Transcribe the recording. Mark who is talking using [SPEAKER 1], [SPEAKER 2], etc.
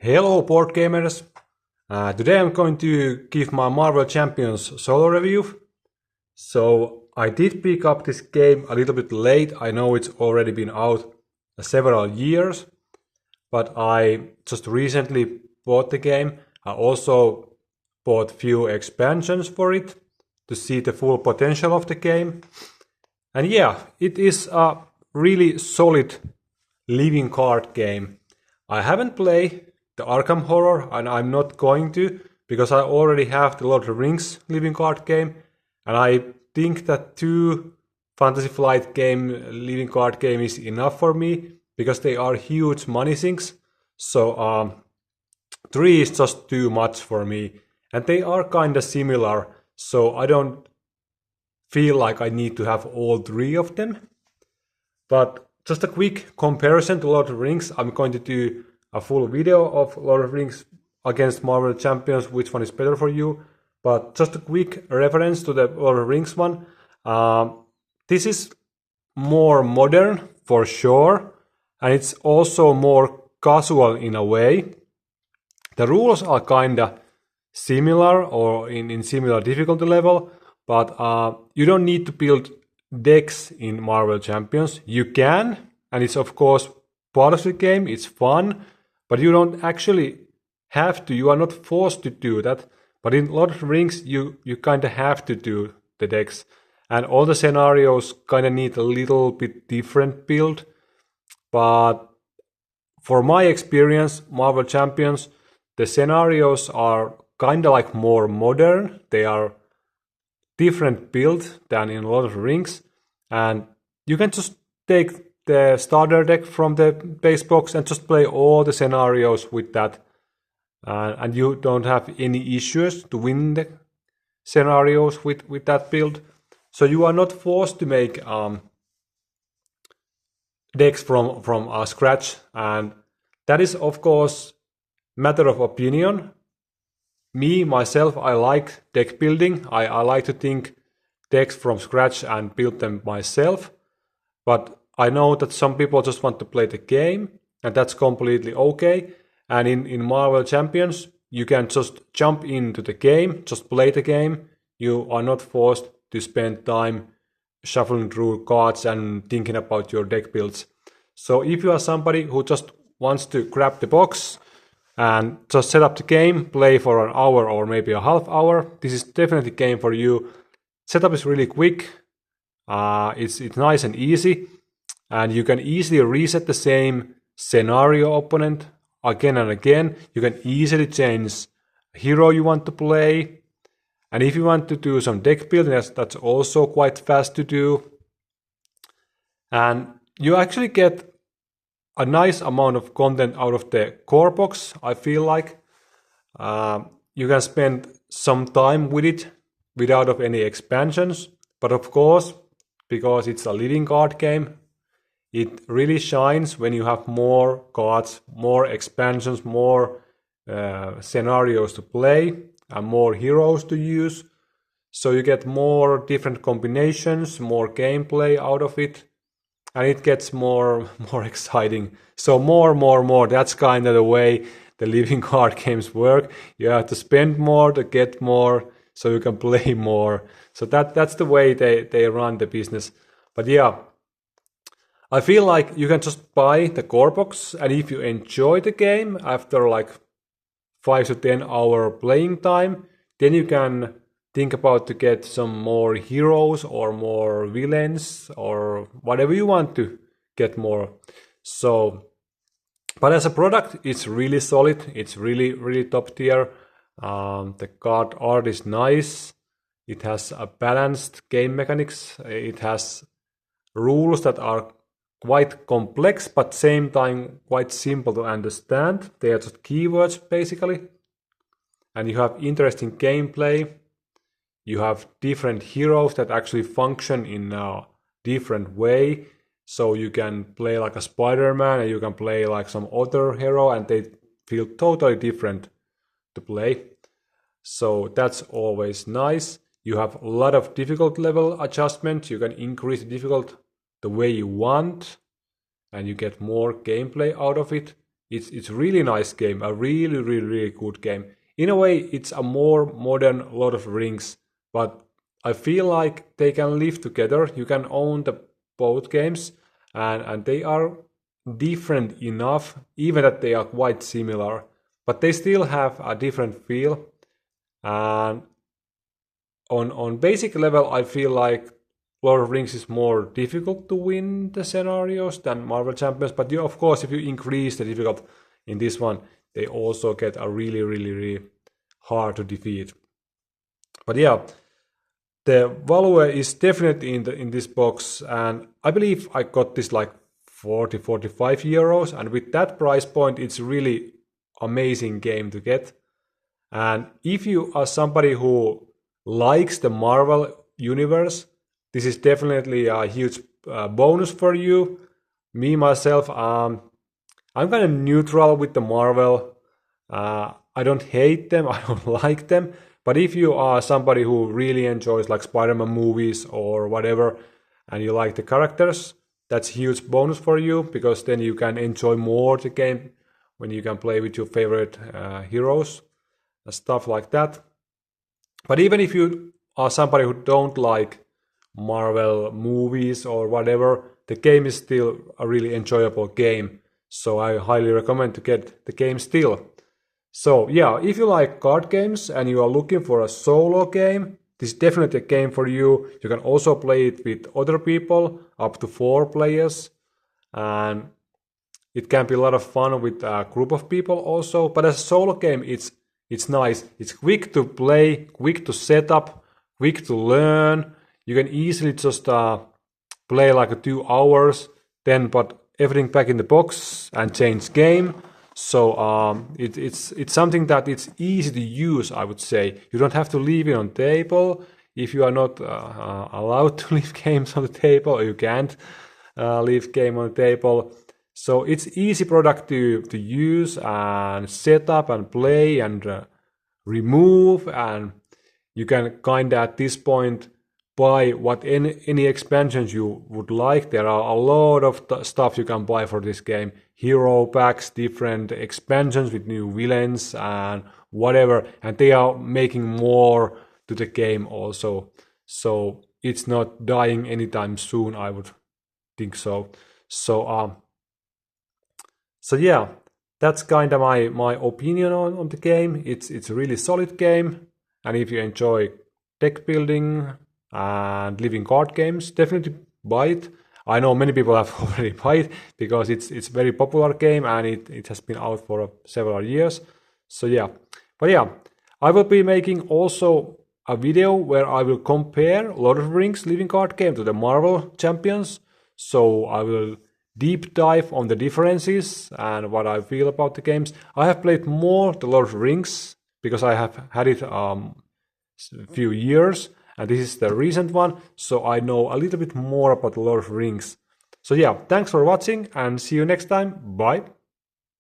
[SPEAKER 1] Hello board gamers! Today I'm going to give my Marvel Champions solo review. So I did pick up this game a little bit late. I know it's already been out several years, but I just recently bought the game. I also bought few expansions for it to see the full potential of the game. And yeah, it is a really solid living card game. I haven't played the Arkham Horror, and I'm not going to, because I already have the Lord of the Rings living card game, and I think that 2 Fantasy Flight game living card game is enough for me, because they are huge money sinks. So 3 is just too much for me, and they are kinda similar, so I don't feel like I need to have all 3 of them. But just a quick comparison to Lord of the Rings. I'm going to do a full video of Lord of the Rings against Marvel Champions, which one is better for you. But just a quick reference to the Lord of the Rings one. This is more modern for sure, and it's also more casual in a way. The rules are kinda similar or in similar difficulty level, but you don't need to build decks in Marvel Champions. You can, and it's of course part of the game, it's fun, but you don't actually have to, you are not forced to do that. But in Lord of the Rings, you kinda have to do the decks. And all the scenarios kinda need a little bit different build. But for my experience, Marvel Champions, the scenarios are kinda like more modern. They are different build than in Lord of the Rings. And you can just take the starter deck from the base box and just play all the scenarios with that. And you don't have any issues to win the scenarios with that build. So you are not forced to make decks from scratch. And that is, of course, matter of opinion. Me, myself, I like deck building. I like to think decks from scratch and build them myself. But I know that some people just want to play the game, and that's completely okay. And in Marvel Champions, you can just jump into the game, just play the game. You are not forced to spend time shuffling through cards and thinking about your deck builds. So if you are somebody who just wants to grab the box and just set up the game, play for an hour or maybe a half hour, this is definitely a game for you. Setup is really quick. It's nice and easy, and you can easily reset the same scenario opponent again and again. You can easily change hero you want to play, and if you want to do some deck building, that's also quite fast to do. And you actually get a nice amount of content out of the core box, I feel like. You can spend some time with it without of any expansions, but of course, because it's a living card game, it really shines when you have more cards, more expansions, more scenarios to play, and more heroes to use. So you get more different combinations, more gameplay out of it, and it gets more exciting. So more. That's kind of the way the living card games work. You have to spend more to get more, so you can play more. So that's the way they run the business. But yeah, I feel like you can just buy the core box, and if you enjoy the game after like 5 to 10 hour playing time, then you can think about to get some more heroes or more villains or whatever you want to get more. So, but as a product, it's really solid. It's really top tier. The card art is nice. It has a balanced game mechanics. It has rules that are quite complex, but same time quite simple to understand. They are just keywords basically. And you have interesting gameplay. You have different heroes that actually function in a different way. So you can play like a Spider-Man and you can play like some other hero, and they feel totally different to play. So that's always nice. You have a lot of difficult level adjustments. You can increase the difficult the way you want, and you get more gameplay out of it. It's really nice game, a really good game. In a way, it's a more modern Lord of the Rings, but I feel like they can live together. You can own the both games, and they are different enough, even that they are quite similar, but they still have a different feel. And on basic level, I feel like Lord of the Rings is more difficult to win the scenarios than Marvel Champions. But you, of course, if you increase the difficult in this one, they also get a really hard to defeat. But yeah, the value is definitely in this box, and I believe I got this like 40-45 euros, and with that price point, it's really amazing game to get. And if you are somebody who likes the Marvel universe, this is definitely a huge bonus for you. Me myself, I'm kind of neutral with the Marvel. I don't hate them, I don't like them. But if you are somebody who really enjoys like Spider-Man movies or whatever, and you like the characters, that's huge bonus for you, because then you can enjoy more the game when you can play with your favorite heroes and stuff like that. But even if you are somebody who don't like Marvel movies or whatever, the game is still a really enjoyable game. So I highly recommend to get the game still. So yeah, if you like card games and you are looking for a solo game, this is definitely a game for you. You can also play it with other people, up to 4 players. And it can be a lot of fun with a group of people also. But as a solo game, it's nice. It's quick to play, quick to set up, quick to learn. You can easily just play like 2 hours, then put everything back in the box and change game. So it's something that it's easy to use, I would say. You don't have to leave it on table if you are not allowed to leave games on the table, or you can't leave game on the table. So it's easy product to use and set up and play and remove, and you can kind of at this point buy any expansions you would like. There are a lot of stuff you can buy for this game. Hero packs, different expansions with new villains and whatever. And they are making more to the game also. So it's not dying anytime soon, I would think so. So yeah, that's kind of my opinion on the game. It's a really solid game. And if you enjoy deck building and living card games, definitely buy it. I know many people have already bought it because it's very popular game, and it has been out for several years. So yeah, but yeah, I will be making also a video where I will compare Lord of the Rings living card game to the Marvel Champions. So I will deep dive on the differences and what I feel about the games. I have played more the Lord of the Rings because I have had it a few years, and this is the recent one, so I know a little bit more about Lord of the Rings. So yeah, thanks for watching and see you next time. Bye.